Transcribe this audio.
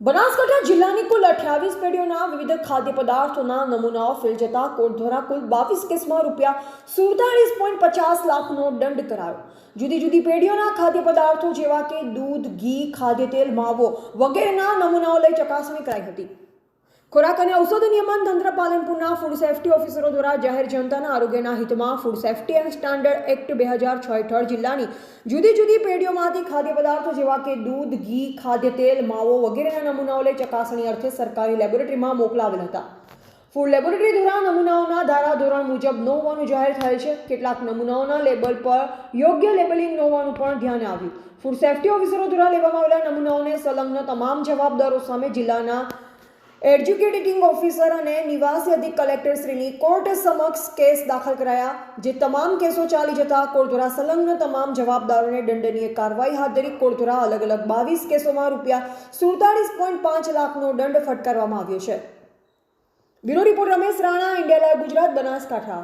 બનાસકાંઠા જિલ્લાની કુલ 28 પેઢીઓના વિવિધ ખાદ્ય પદાર્થોના નમૂનાઓ ફેલ જતા કોર્ટ દ્વારા કુલ 22 કેસમાં ₹47.50 લાખનો દંડ કરાયો। જુદી જુદી પેઢીઓના ખાદ્ય પદાર્થો જેવા કે દૂધ, ઘી, ખાદ્ય તેલ, માવો વગેરેના નમૂનાઓ લઈ ચકાસણી કરાઈ હતી। ખોરાક અને ઔષધ નિયમન તંત્ર પાલનપુરના ફૂડ સેફ્ટી ઓફિસરો દ્વારા જાહેર જનતાના આરોગ્યના હિતમાં food safety and standard act 2006 હેઠળ જિલ્લાની જુદી જુદી પેઢીઓમાંથી ખાદ્ય પદાર્થો જેવા કે દૂધ, ઘી, ખાદ્ય તેલ, માવો વગેરેના નમૂનાઓ લઈ ચકાસણી અર્થે સરકારી લેબોરેટરીમાં મોકલાવેલ હતા। ફૂડ લેબોરેટરી દ્વારા નમૂનાઓના ધારાધોરણ મુજબ ન હોવાનું જાહેર થયેલ છે। કેટલાક નમૂનાઓના લેબલ પર યોગ્ય લેબલિંગ ન હોવાનું પણ ધ્યાને આવ્યું। ફૂડ સેફ્ટી ઓફિસરો દ્વારા લેવામાં આવેલા નમૂનાઓને સંલગ્ન તમામ જવાબદારો સામે જિલ્લાના એડ્યુકેટિંગ ઓફિસર અને નિવાસી અધિક કલેક્ટર શ્રીની કોર્ટ સમક્ષ કેસ દાખલ કરાયા। જે તમામ કેસો ચાલી જતા કોર્ટ દ્વારા સંલગ્ન તમામ જવાબદારોને દંડનીય કાર્યવાહી હાથ ધરી કોર્ટ દ્વારા અલગ અલગ 22 કેસોમાં ₹47.5 લાખનો દંડ ફટકારવામાં આવ્યો છે। Bureau report Ramesh Rana, India live Gujarat, Banaskantha.